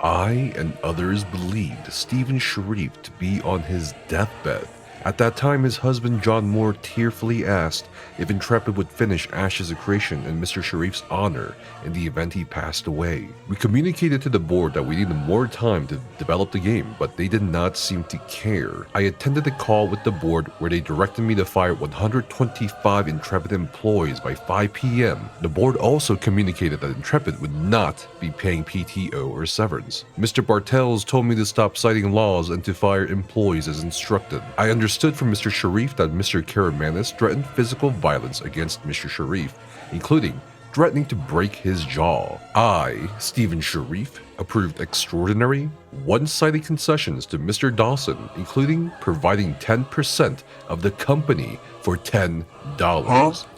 I and others believed Steven Sharif to be on his deathbed. At that time, his husband John Moore tearfully asked if Intrepid would finish Ashes of Creation in Mr. Sharif's honor in the event he passed away. We communicated to the board that we needed more time to develop the game, but they did not seem to care. I attended a call with the board where they directed me to fire 125 Intrepid employees by 5 p.m. The board also communicated that Intrepid would not be paying PTO or severance. Mr. Bartels told me to stop citing laws and to fire employees as instructed. I understood from Mr. Sharif that Mr. Karamanis threatened physical violence against Mr. Sharif, including threatening to break his jaw. I, Steven Sharif, approved extraordinary, one-sided concessions to Mr. Dawson, including providing 10% of the company for $10.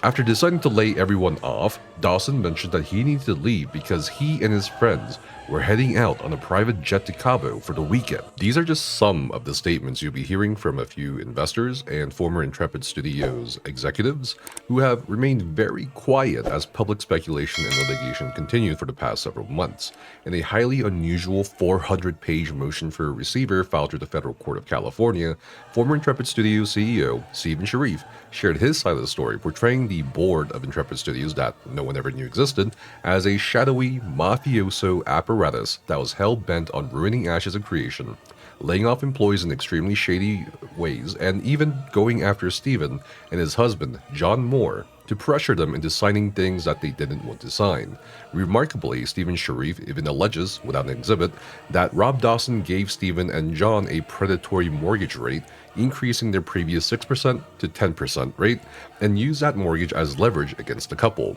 After deciding to lay everyone off, Dawson mentioned that he needed to leave because he and his friends were heading out on a private jet to Cabo for the weekend. These are just some of the statements you'll be hearing from a few investors and former Intrepid Studios executives who have remained very quiet as public speculation and litigation continued for the past several months. In a highly unusual 400-page motion for a receiver filed through the Federal Court of California, former Intrepid Studios CEO Steven Sharif shared his side of the story, portraying the board of Intrepid Studios that no one ever knew existed as a shadowy mafioso apparatus that was hell-bent on ruining Ashes of Creation, laying off employees in extremely shady ways, and even going after Steven and his husband, John Moore, to pressure them into signing things that they didn't want to sign. Remarkably, Steven Sharif even alleges, without an exhibit, that Rob Dawson gave Steven and John a predatory mortgage rate, increasing their previous 6% to 10% rate, and used that mortgage as leverage against the couple.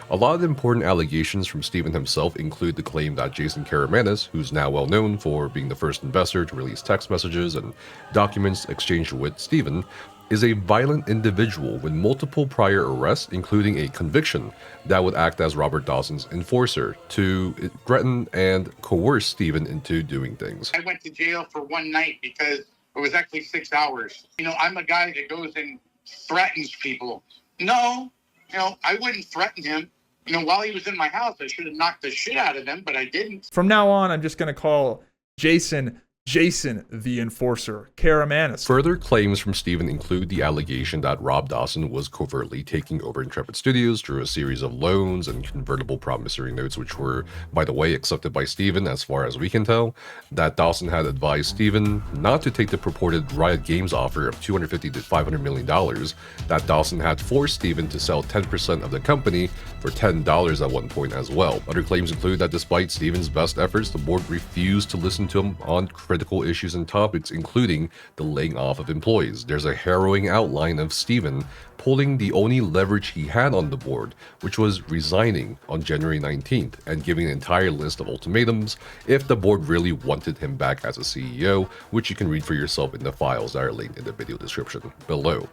A lot of the important allegations from Steven himself include the claim that Jason Karamanis, who's now well known for being the first investor to release text messages and documents exchanged with Steven, is a violent individual with multiple prior arrests, including a conviction that would act as Robert Dawson's enforcer to threaten and coerce Steven into doing things. I went to jail for one night because it was actually 6 hours. I'm a guy that goes and threatens people. No, I wouldn't threaten him. While he was in my house, I should have knocked the shit out of him, but I didn't. From now on, I'm just going to call Jason the Enforcer, Karamanis. Further claims from Steven include the allegation that Rob Dawson was covertly taking over Intrepid Studios through a series of loans and convertible promissory notes, which were, by the way, accepted by Steven as far as we can tell, that Dawson had advised Steven not to take the purported Riot Games offer of $250 to $500 million, that Dawson had forced Steven to sell 10% of the company for $10 at one point as well. Other claims include that despite Steven's best efforts, the board refused to listen to him on critical issues and topics, including the laying off of employees. There's a harrowing outline of Steven pulling the only leverage he had on the board, which was resigning on January 19th and giving an entire list of ultimatums if the board really wanted him back as a CEO, which you can read for yourself in the files that are linked in the video description below.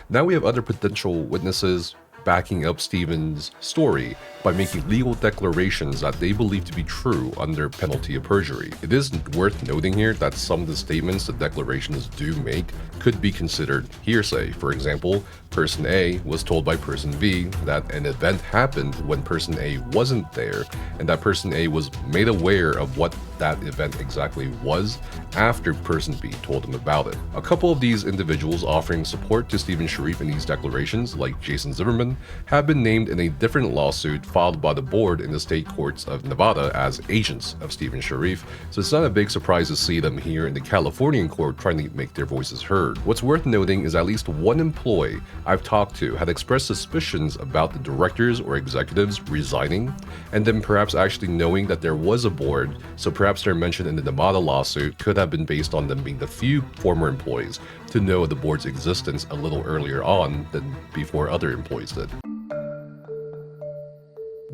Now we have other potential witnesses backing up Steven's story by making legal declarations that they believe to be true under penalty of perjury. It is worth noting here that some of the statements the declarations do make could be considered hearsay. For example, Person A was told by Person B that an event happened when Person A wasn't there, and that Person A was made aware of what that event exactly was after Person B told him about it. A couple of these individuals offering support to Steven Sharif in these declarations, like Jason Zimmerman, have been named in a different lawsuit filed by the board in the state courts of Nevada as agents of Steven Sharif, so it's not a big surprise to see them here in the Californian court trying to make their voices heard. What's worth noting is at least one employee I've talked to had expressed suspicions about the directors or executives resigning, and then perhaps actually knowing that there was a board, so perhaps their mention in the Nevada lawsuit could have been based on them being the few former employees to know of the board's existence a little earlier on than before other employees did.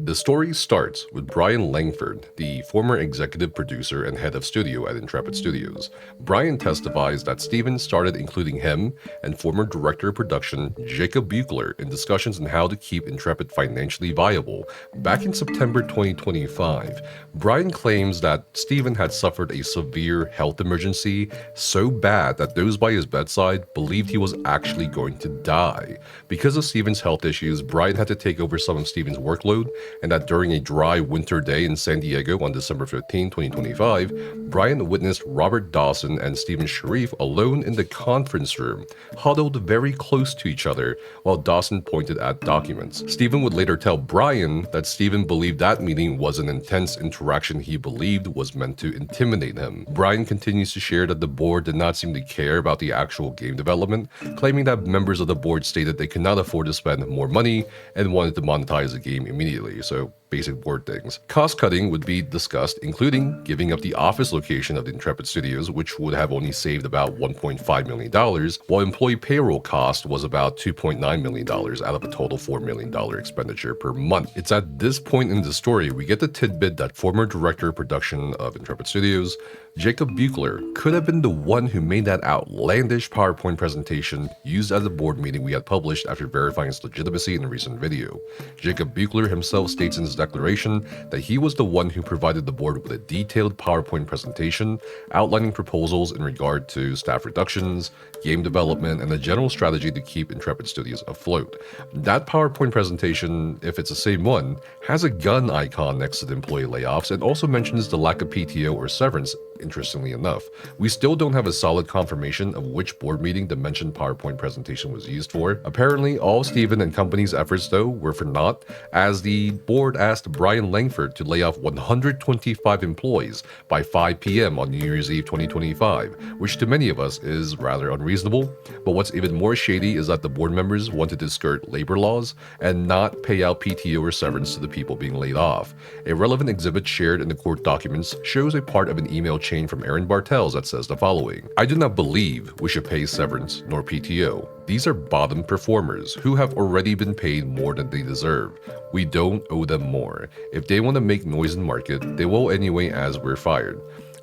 The story starts with Bryan Langford, the former executive producer and head of studio at Intrepid Studios. Bryan testifies that Steven started including him and former director of production Jacob Beucler in discussions on how to keep Intrepid financially viable. Back in September 2025, Bryan claims that Steven had suffered a severe health emergency so bad that those by his bedside believed he was actually going to die. Because of Steven's health issues, Bryan had to take over some of Steven's workload and that during a dry winter day in San Diego on December 15, 2025, Bryan witnessed Robert Dawson and Steven Sharif alone in the conference room, huddled very close to each other, while Dawson pointed at documents. Steven would later tell Bryan that Steven believed that meeting was an intense interaction he believed was meant to intimidate him. Bryan continues to share that the board did not seem to care about the actual game development, claiming that members of the board stated they could not afford to spend more money and wanted to monetize the game immediately, so basic board things. Cost cutting would be discussed, including giving up the office location of the Intrepid Studios, which would have only saved about $1.5 million, while employee payroll cost was about $2.9 million out of a total $4 million expenditure per month. It's at this point in the story we get the tidbit that former director of production of Intrepid Studios, Jacob Beucler, could have been the one who made that outlandish PowerPoint presentation used at the board meeting we had published after verifying its legitimacy in a recent video. Jacob Beucler himself states in his declaration that he was the one who provided the board with a detailed PowerPoint presentation outlining proposals in regard to staff reductions, game development, and the general strategy to keep Intrepid Studios afloat. That PowerPoint presentation, if it's the same one, has a gun icon next to the employee layoffs and also mentions the lack of PTO or severance. Interestingly enough, we still don't have a solid confirmation of which board meeting the mentioned PowerPoint presentation was used for. Apparently, all Steven and company's efforts, though, were for naught, as the board asked Bryan Langford to lay off 125 employees by 5 p.m. on New Year's Eve 2025, which to many of us is rather unreasonable. But what's even more shady is that the board members wanted to skirt labor laws and not pay out PTO or severance to the people being laid off. A relevant exhibit shared in the court documents shows a part of an email chain from Aaron Bartels that says the following: "I do not believe we should pay severance nor PTO. These are bottom performers who have already been paid more than they deserve. We don't owe them more. If they want to make noise in market, they will anyway as we're fired.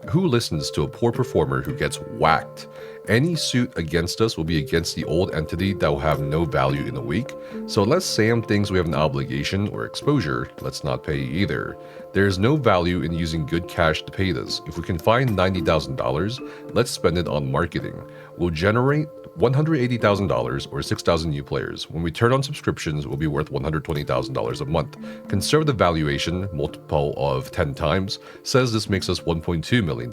Who listens to a poor performer who gets whacked? Any suit against us will be against the old entity that will have no value in a week. So unless Sam thinks we have an obligation or exposure, let's not pay either. There is no value in using good cash to pay this. If we can find $90,000, let's spend it on marketing. We'll generate $180,000 or 6,000 new players. When we turn on subscriptions, we'll be worth $120,000 a month. Conservative valuation, multiple of 10 times, says this makes us $1.2 million.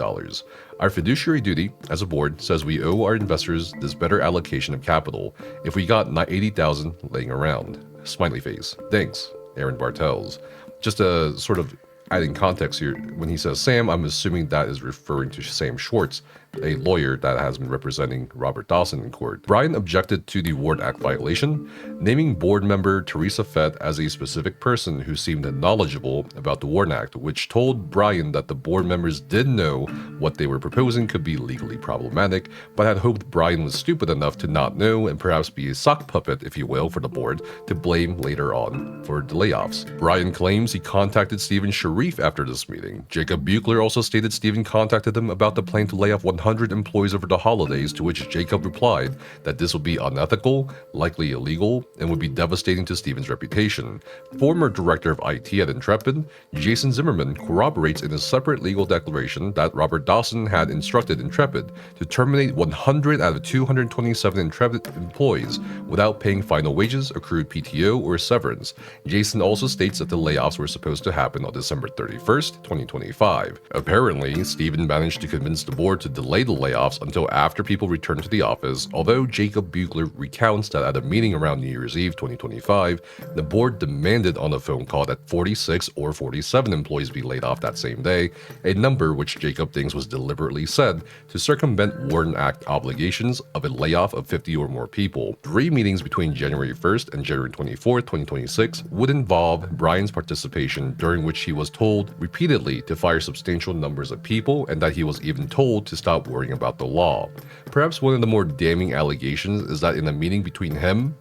Our fiduciary duty as a board says we owe our investors this better allocation of capital if we got $80,000 laying around. Smiley face. Thanks, Aaron Bartels." Just a sort of adding context here, when he says Sam, I'm assuming that is referring to Sam Schwartz, a lawyer that has been representing Robert Dawson in court. Bryan objected to the Ward Act violation, naming board member Teresa Fett as a specific person who seemed knowledgeable about the Ward Act, which told Bryan that the board members did know what they were proposing could be legally problematic, but had hoped Bryan was stupid enough to not know and perhaps be a sock puppet, if you will, for the board to blame later on for the layoffs. Bryan claims he contacted Steven Sharif after this meeting. Jacob Beucler also stated Steven contacted him about the plan to lay off 100 employees over the holidays, to which Jacob replied that this would be unethical, likely illegal, and would be devastating to Steven's reputation. Former director of IT at Intrepid, Jason Zimmerman, corroborates in a separate legal declaration that Robert Dawson had instructed Intrepid to terminate 100 out of 227 Intrepid employees without paying final wages, accrued PTO, or severance. Jason also states that the layoffs were supposed to happen on December 31st, 2025. Apparently, Steven managed to convince the board to delay the layoffs until after people returned to the office, although Jacob Beucler recounts that at a meeting around New Year's Eve 2025, the board demanded on a phone call that 46 or 47 employees be laid off that same day, a number which Jacob thinks was deliberately said to circumvent Ward Act obligations of a layoff of 50 or more people. 3 meetings between January 1st and January 24th, 2026 would involve Bryan's participation, during which he was told repeatedly to fire substantial numbers of people and that he was even told to stop worrying about the law. Perhaps one of the more damning allegations is that in a meeting between him,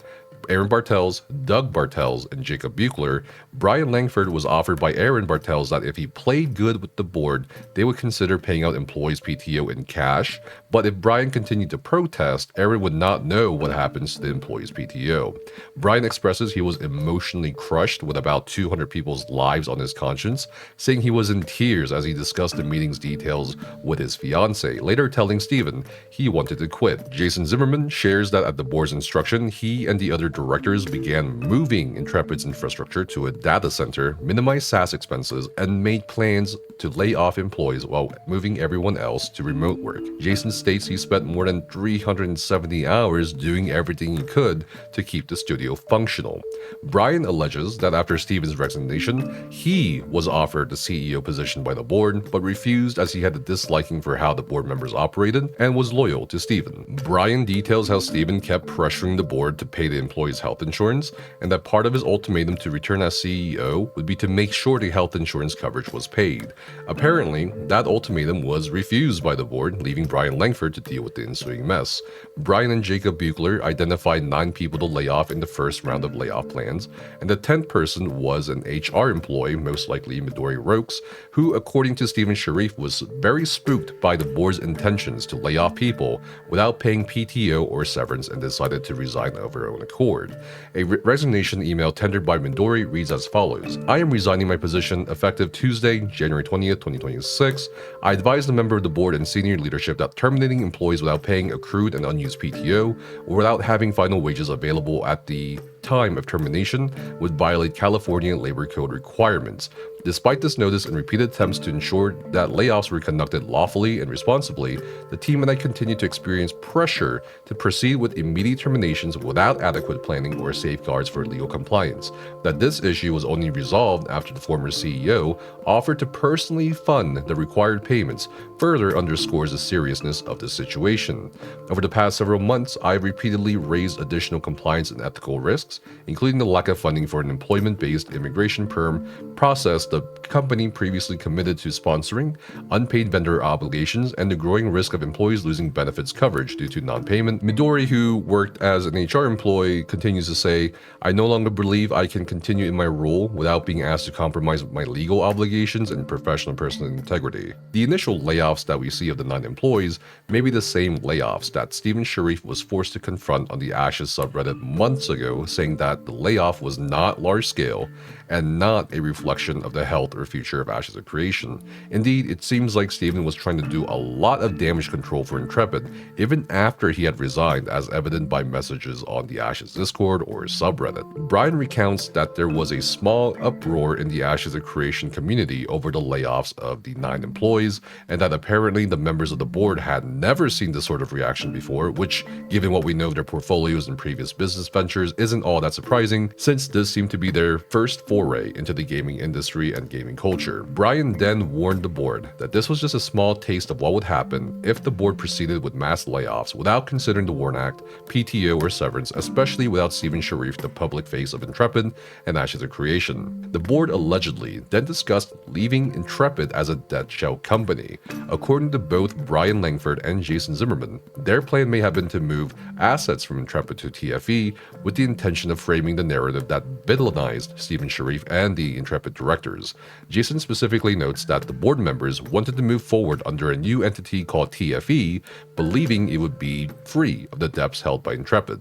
Aaron Bartels, Doug Bartels, and Jacob Beucler, Bryan Langford was offered by Aaron Bartels that if he played good with the board, they would consider paying out employees' PTO in cash, but if Bryan continued to protest, Aaron would not know what happens to the employees' PTO. Bryan expresses he was emotionally crushed with about 200 people's lives on his conscience, saying he was in tears as he discussed the meeting's details with his fiancée, later telling Steven he wanted to quit. Jason Zimmerman shares that at the board's instruction, he and the other directors began moving Intrepid's infrastructure to a data center, minimized SaaS expenses, and made plans to lay off employees while moving everyone else to remote work. Jason states he spent more than 370 hours doing everything he could to keep the studio functional. Bryan alleges that after Steven's resignation, he was offered the CEO position by the board, but refused as he had a disliking for how the board members operated and was loyal to Steven. Bryan details how Steven kept pressuring the board to pay the employees' health insurance, and that part of his ultimatum to return as CEO would be to make sure the health insurance coverage was paid. Apparently, that ultimatum was refused by the board, leaving Bryan Langford to deal with the ensuing mess. Bryan and Jacob Beucler identified 9 people to lay off in the first round of layoff plans, and the 10th person was an HR employee, most likely Midori Rokes, who, according to Steven Sharif, was very spooked by the board's intentions to lay off people without paying PTO or severance and decided to resign of her own accord. A resignation email tendered by Midori reads as follows: "I am resigning my position effective Tuesday, January 20th, 2026. I advise the member of the board and senior leadership that terminating employees without paying accrued and unused PTO or without having final wages available at the time of termination would violate California Labor Code requirements. Despite this notice and repeated attempts to ensure that layoffs were conducted lawfully and responsibly, the team and I continue to experience pressure to proceed with immediate terminations without adequate planning or safeguards for legal compliance. That this issue was only resolved after the former CEO offered to personally fund the required payments further underscores the seriousness of the situation. Over the past several months, I have repeatedly raised additional compliance and ethical risks, including the lack of funding for an employment-based immigration perm process the company previously committed to sponsoring, unpaid vendor obligations, and the growing risk of employees losing benefits coverage due to non-payment." Midori, who worked as an HR employee, continues to say, "I no longer believe I can continue in my role without being asked to compromise my legal obligations and professional personal integrity." The initial layoffs that we see of the 9 employees may be the same layoffs that Steven Sharif was forced to confront on the Ashes subreddit months ago, saying that the layoff was not large-scale and not a reflection of the health or future of Ashes of Creation. Indeed, it seems like Steven was trying to do a lot of damage control for Intrepid, even after he had resigned, as evident by messages on the Ashes Discord or subreddit. Bryan recounts that there was a small uproar in the Ashes of Creation community over the layoffs of the 9 employees, and that apparently the members of the board had never seen this sort of reaction before, which, given what we know of their portfolios and previous business ventures, isn't all that surprising, since this seemed to be their first foray into the gaming industry and gaming culture. Bryan then warned the board that this was just a small taste of what would happen if the board proceeded with mass layoffs without considering the WARN Act, PTO, or severance, especially without Steven Sharif, the public face of Intrepid and Ashes of Creation. The board allegedly then discussed leaving Intrepid as a dead shell company. According to both Bryan Langford and Jason Zimmerman, their plan may have been to move assets from Intrepid to TFE with the intention of framing the narrative that villainized Steven Sharif and the Intrepid directors. Jason specifically notes that the board members wanted to move forward under a new entity called TFE, believing it would be free of the debts held by Intrepid.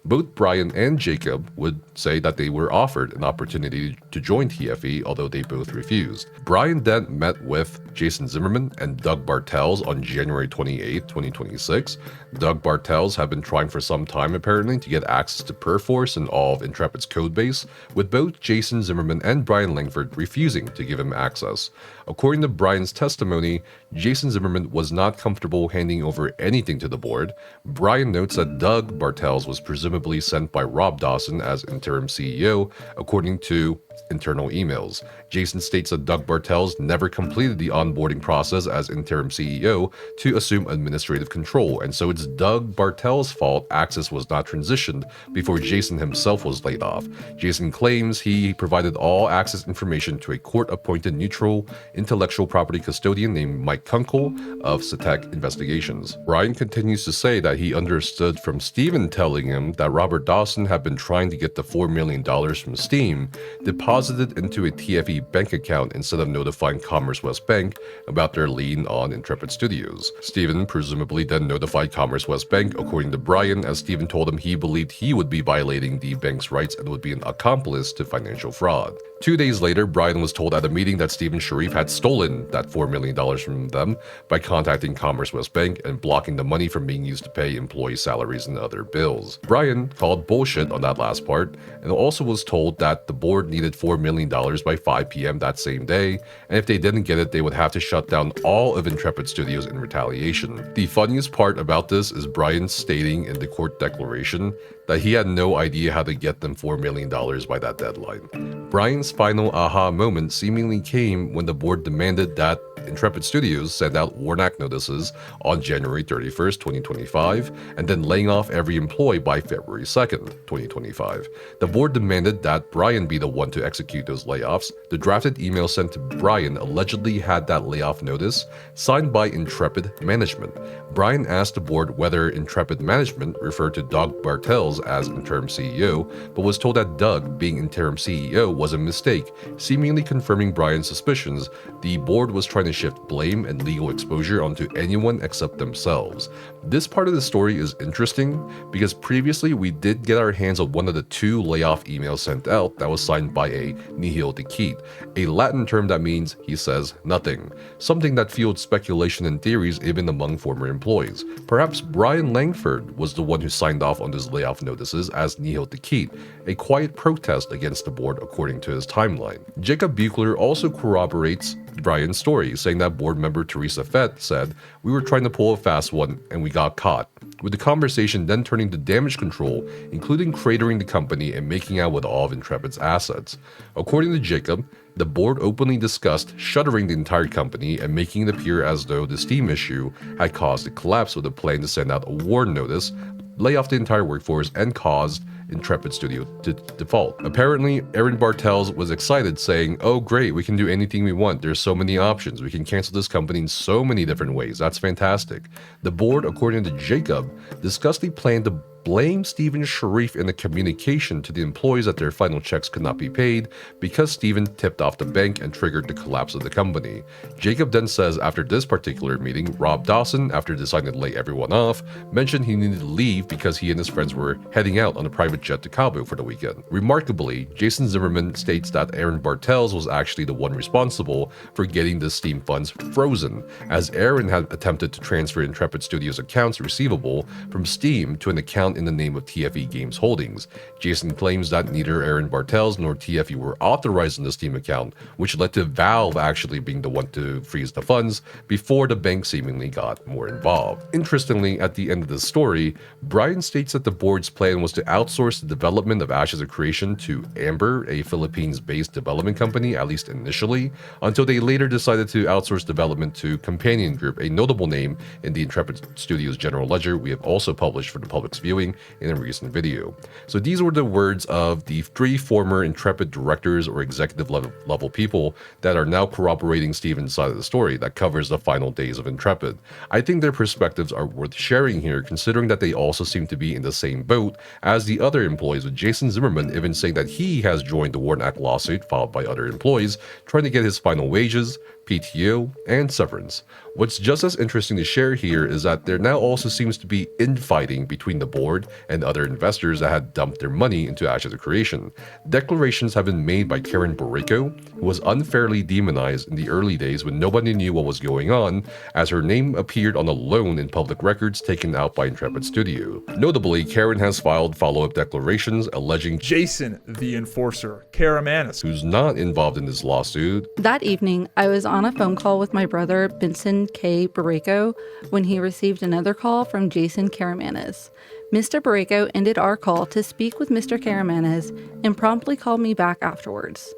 Both Bryan and Jacob would say that they were offered an opportunity to join TFE, although they both refused. Bryan then met with Jason Zimmerman and Doug Bartels on January 28, 2026. Doug Bartels had been trying for some time apparently to get access to Perforce and all of Intrepid's codebase, with both Jason Zimmerman and Bryan Langford refusing to give him access. According to Bryan's testimony, Jason Zimmerman was not comfortable handing over anything to the board. Bryan notes that Doug Bartels was presumably sent by Rob Dawson as interim CEO, according to internal emails. Jason states that Doug Bartels never completed the onboarding process as interim CEO to assume administrative control, and so it's Doug Bartels' fault access was not transitioned before Jason himself was laid off. Jason claims he provided all access information to a court-appointed neutral intellectual property custodian named Mike Kunkel of Satek Investigations. Bryan continues to say that he understood from Steven telling him that Robert Dawson had been trying to get the $4 million from Steam deposited into a TFE bank account instead of notifying Commerce West Bank about their lien on Intrepid Studios. Steven presumably then notified Commerce West Bank, according to Bryan, as Steven told him he believed he would be violating the bank's rights and would be an accomplice to financial fraud. 2 days later, Bryan was told at a meeting that Steven Sharif had stolen that $4 million from them by contacting Commerce West Bank and blocking the money from being used to pay employee salaries and other bills. Bryan called bullshit on that last part, and also was told that the board needed $4 million by 5 p.m. that same day, and if they didn't get it, they would have to shut down all of Intrepid Studios in retaliation. The funniest part about this is Bryan stating in the court declaration that he had no idea how to get them $4 million by that deadline. Bryan's final aha moment seemingly came when the board demanded that Intrepid Studios send out WARN Act notices on January 31st, 2025, and then laying off every employee by February 2nd, 2025. The board demanded that Bryan be the one to execute those layoffs. The drafted email sent to Bryan allegedly had that layoff notice signed by Intrepid Management. Bryan asked the board whether Intrepid Management referred to Doug Bartels as interim CEO, but was told that Doug, being interim CEO, was a mistake, seemingly confirming Bryan's suspicions. The board was trying to shift blame and legal exposure onto anyone except themselves. This part of the story is interesting because previously we did get our hands on one of the 2 layoff emails sent out that was signed by a nihil dicit, a Latin term that means he says nothing, something that fueled speculation and theories even among former employees. Perhaps Bryan Langford was the one who signed off on those layoff notices as nihil dicit, a quiet protest against the board according to his timeline. Jacob Beucler also corroborates Bryan's story, saying that board member Teresa Fett said, "We were trying to pull a fast one and we got caught," with the conversation then turning to damage control, including cratering the company and making out with all of Intrepid's assets. According to Jacob, the board openly discussed shuttering the entire company and making it appear as though the Steam issue had caused a collapse with a plan to send out a WARN notice, lay off the entire workforce, and caused Intrepid Studio to default. Apparently, Aaron Bartels was excited, saying, "Oh great, we can do anything we want. There's so many options. We can cancel this company in so many different ways. That's fantastic." The board, according to Jacob, discussed the plan to blame Steven Sharif in the communication to the employees that their final checks could not be paid because Steven tipped off the bank and triggered the collapse of the company. Jacob then says after this particular meeting, Rob Dawson, after deciding to lay everyone off, mentioned he needed to leave because he and his friends were heading out on a private jet to Cabo for the weekend. Remarkably, Jason Zimmerman states that Aaron Bartels was actually the one responsible for getting the Steam funds frozen, as Aaron had attempted to transfer Intrepid Studios accounts receivable from Steam to an account in the name of TFE Games Holdings. Jason claims that neither Aaron Bartels nor TFE were authorized in the Steam account, which led to Valve actually being the one to freeze the funds before the bank seemingly got more involved. Interestingly, at the end of the story, Bryan states that the board's plan was to outsource the development of Ashes of Creation to Amber, a Philippines-based development company, at least initially, until they later decided to outsource development to Companion Group, a notable name in the Intrepid Studios general ledger we have also published for the public's viewing in a recent video. So these were the words of the 3 former Intrepid directors or executive level people that are now corroborating Steven's side of the story that covers the final days of Intrepid. I think their perspectives are worth sharing here, considering that they also seem to be in the same boat as the other employees, with Jason Zimmerman even saying that he has joined the WARN Act lawsuit filed by other employees trying to get his final wages, PTO, and severance. What's just as interesting to share here is that there now also seems to be infighting between the board and other investors that had dumped their money into Ashes of Creation. Declarations have been made by Karen Boreyko, who was unfairly demonized in the early days when nobody knew what was going on, as her name appeared on a loan in public records taken out by Intrepid Studio. Notably, Karen has filed follow-up declarations alleging Jason, the enforcer, Karamanis, who's not involved in this lawsuit. That evening, I was on a phone call with my brother, Benson K. Boreyko, when he received another call from Jason Karamanis. Mr. Boreyko ended our call to speak with Mr. Karamanis and promptly called me back afterwards.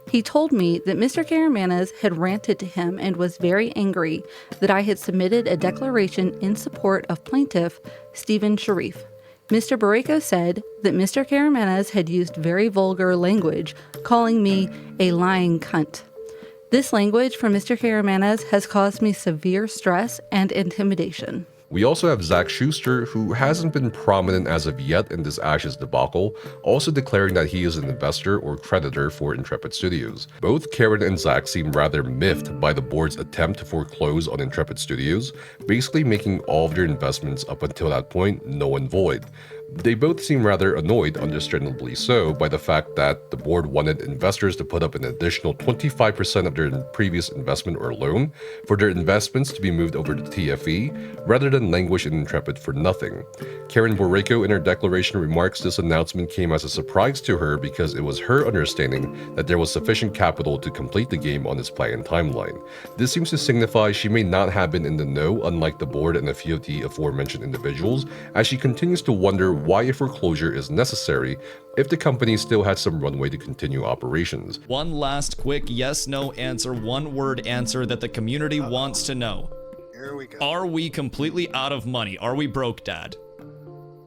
He told me that Mr. Karamanis had ranted to him and was very angry that I had submitted a declaration in support of plaintiff Steven Sharif. Mr. Boreyko said that Mr. Karamanis had used very vulgar language, calling me a lying cunt. This language from Mr. Karamanis has caused me severe stress and intimidation. We also have Zac Schuster, who hasn't been prominent as of yet in this Ashes debacle, also declaring that he is an investor or creditor for Intrepid Studios. Both Karen and Zac seem rather miffed by the board's attempt to foreclose on Intrepid Studios, basically making all of their investments up until that point null and void. They both seem rather annoyed, understandably so, by the fact that the board wanted investors to put up an additional 25% of their previous investment or loan for their investments to be moved over to TFE, rather than languish in Intrepid for nothing. Karen Boreyko in her declaration remarks this announcement came as a surprise to her because it was her understanding that there was sufficient capital to complete the game on its planned timeline. This seems to signify she may not have been in the know, unlike the board and a few of the aforementioned individuals, as she continues to wonder why a foreclosure is necessary if the company still had some runway to continue operations. One last quick yes/no answer, one-word answer that the community wants to know. Here we go. Are we completely out of money? Are we broke, Dad?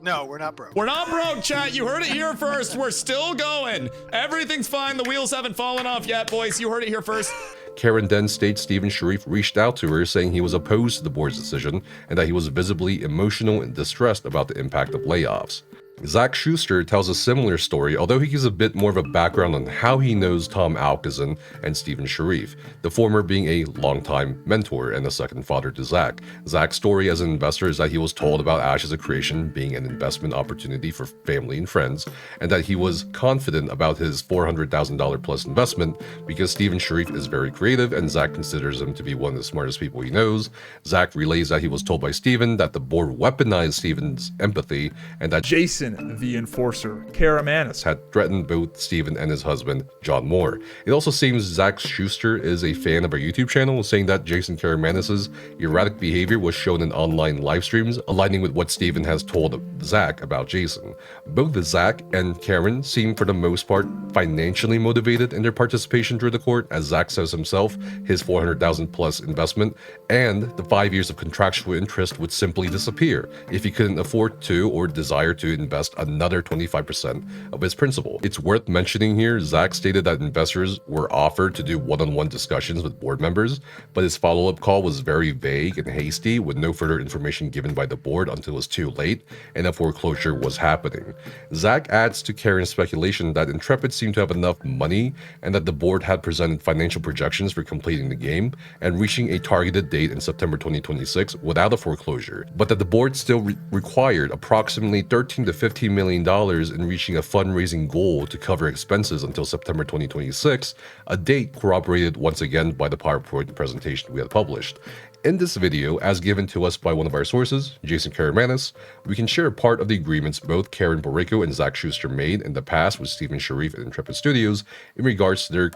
No, we're not broke. We're not broke, chat. You heard it here first. We're still going. Everything's fine. The wheels haven't fallen off yet, boys. You heard it here first. Karen then states Steven Sharif reached out to her saying he was opposed to the board's decision and that he was visibly emotional and distressed about the impact of layoffs. Zac Schuster tells a similar story, although he gives a bit more of a background on how he knows Tom Alkazin and Steven Sharif, the former being a longtime mentor and a second father to Zac. Zac's story as an investor is that he was told about Ashes of Creation being an investment opportunity for family and friends, and that he was confident about his $400,000 plus investment because Steven Sharif is very creative and Zac considers him to be one of the smartest people he knows. Zac relays that he was told by Steven that the board weaponized Steven's empathy and that Jason, the enforcer, Karamanis, had threatened both Steven and his husband, John Moore. It also seems Zac Schuster is a fan of our YouTube channel, saying that Jason Karamanis' erratic behavior was shown in online live streams, aligning with what Steven has told Zac about Jason. Both Zac and Karen seem for the most part financially motivated in their participation through the court, as Zac says himself, his $400,000 plus investment and the 5 years of contractual interest would simply disappear if he couldn't afford to or desire to invest another 25% of his principal. It's worth mentioning here, Zac stated that investors were offered to do one-on-one discussions with board members, but his follow-up call was very vague and hasty, with no further information given by the board until it was too late and a foreclosure was happening. Zac adds to Karen's speculation that Intrepid seemed to have enough money and that the board had presented financial projections for completing the game and reaching a targeted date in September 2026 without a foreclosure, but that the board still required approximately $13 to $15 million in reaching a fundraising goal to cover expenses until September 2026, a date corroborated once again by the PowerPoint presentation we had published. In this video, as given to us by one of our sources, Jason Karamanis, we can share a part of the agreements both Karen Boreyko and Zac Schuster made in the past with Steven Sharif and Intrepid Studios in regards to their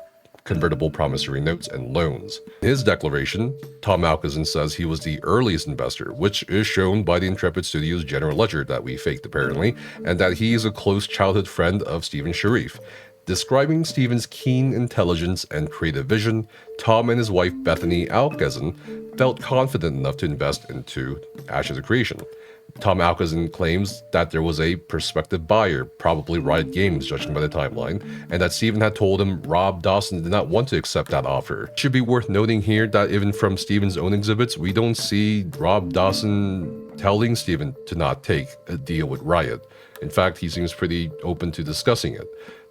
convertible promissory notes and loans. In his declaration, Tom Alkazin says he was the earliest investor, which is shown by the Intrepid Studios general ledger that we faked apparently, and that he is a close childhood friend of Steven Sharif. Describing Steven's keen intelligence and creative vision, Tom and his wife Bethany Alkazin felt confident enough to invest into Ashes of Creation. Tom Alkazin claims that there was a prospective buyer, probably Riot Games judging by the timeline, and that Steven had told him Rob Dawson did not want to accept that offer. It should be worth noting here that even from Steven's own exhibits, we don't see Rob Dawson telling Steven to not take a deal with Riot. In fact, he seems pretty open to discussing it.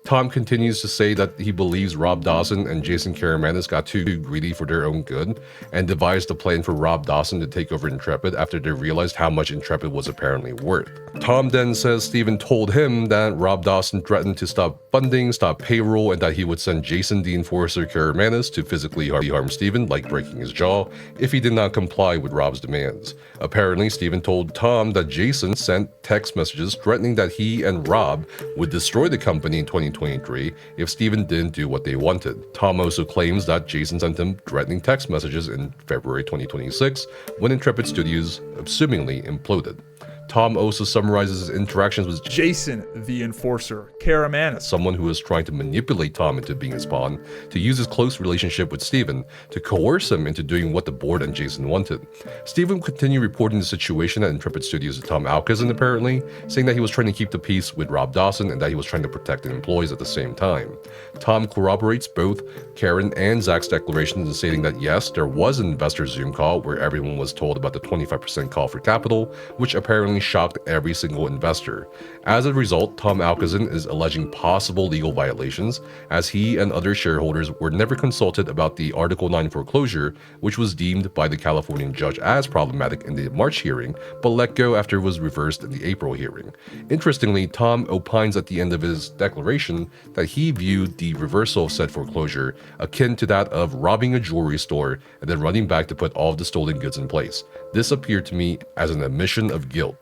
Tom continues to say that he believes Rob Dawson and Jason Karamanis got too greedy for their own good and devised a plan for Rob Dawson to take over Intrepid after they realized how much Intrepid was apparently worth. Tom then says Steven told him that Rob Dawson threatened to stop funding, stop payroll, and that he would send Jason the Enforcer Karamanis to physically harm Steven, like breaking his jaw, if he did not comply with Rob's demands. Apparently, Steven told Tom that Jason sent text messages threatening that he and Rob would destroy the company in 2023 if Steven didn't do what they wanted. Tom also claims that Jason sent him threatening text messages in February 2026 when Intrepid Studios assumingly imploded. Tom also summarizes his interactions with Jason, the enforcer, Karamanis, someone who is trying to manipulate Tom into being his pawn, to use his close relationship with Steven to coerce him into doing what the board and Jason wanted. Steven continued reporting the situation at Intrepid Studios to Tom Alkazin apparently, saying that he was trying to keep the peace with Rob Dawson and that he was trying to protect the employees at the same time. Tom corroborates both Karen and Zac's declarations in stating that yes, there was an investor Zoom call where everyone was told about the 25% call for capital, which apparently shocked every single investor. As a result, Tom Alkazin is alleging possible legal violations, as he and other shareholders were never consulted about the Article 9 foreclosure, which was deemed by the Californian judge as problematic in the March hearing, but let go after it was reversed in the April hearing. Interestingly, Tom opines at the end of his declaration that he viewed the reversal of said foreclosure akin to that of robbing a jewelry store and then running back to put all of the stolen goods in place. This appeared to me as an admission of guilt.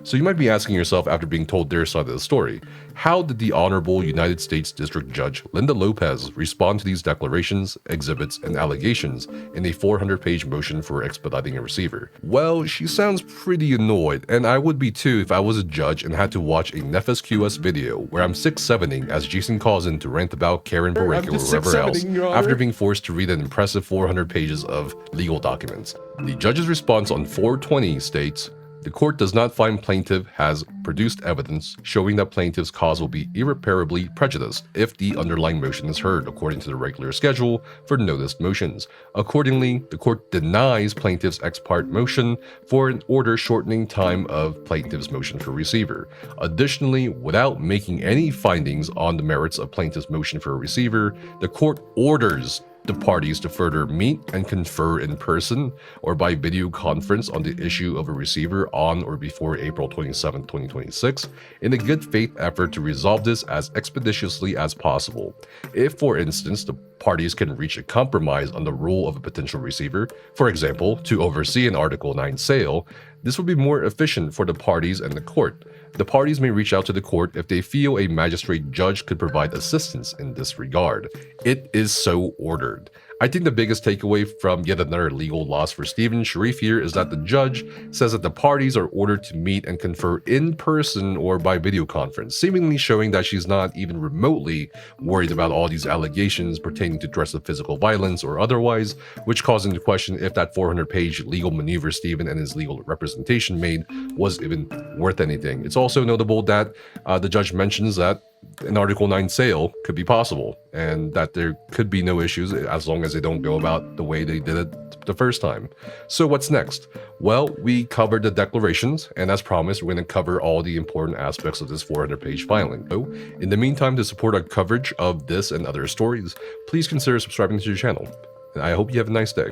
So you might be asking yourself, after being told their side of the story, how did the Honorable United States District Judge Linda Lopez respond to these declarations, exhibits, and allegations in a 400-page motion for expediting a receiver? Well, she sounds pretty annoyed, and I would be too if I was a judge and had to watch a Nefes QS video where I'm 6'7"ing as Jason calls in to rant about Karen Boreyko or whoever else, after being forced to read an impressive 400 pages of legal documents. The judge's response on 420 states, "The court does not find plaintiff has produced evidence showing that plaintiff's cause will be irreparably prejudiced if the underlying motion is heard according to the regular schedule for noticed motions. Accordingly, the court denies plaintiff's ex parte motion for an order shortening time of plaintiff's motion for receiver. Additionally, without making any findings on the merits of plaintiff's motion for a receiver, the court orders the parties to further meet and confer in person or by video conference on the issue of a receiver on or before April 27, 2026, in a good faith effort to resolve this as expeditiously as possible. If, for instance, the parties can reach a compromise on the role of a potential receiver, for example, to oversee an Article 9 sale, this would be more efficient for the parties and the court. The parties may reach out to the court if they feel a magistrate judge could provide assistance in this regard. It is so ordered." I think the biggest takeaway from yet another legal loss for Steven Sharif here is that the judge says that the parties are ordered to meet and confer in person or by video conference, seemingly showing that she's not even remotely worried about all these allegations pertaining to threats of physical violence or otherwise, which caused him to question if that 400-page legal maneuver Steven and his legal representation made was even worth anything. It's also notable that the judge mentions that an Article 9 sale could be possible and that there could be no issues as long as they don't go about the way they did it the first time. So what's next? Well, we covered the declarations, and as promised, we're going to cover all the important aspects of this 400-page filing. So, in the meantime, to support our coverage of this and other stories, please consider subscribing to the channel. And I hope you have a nice day.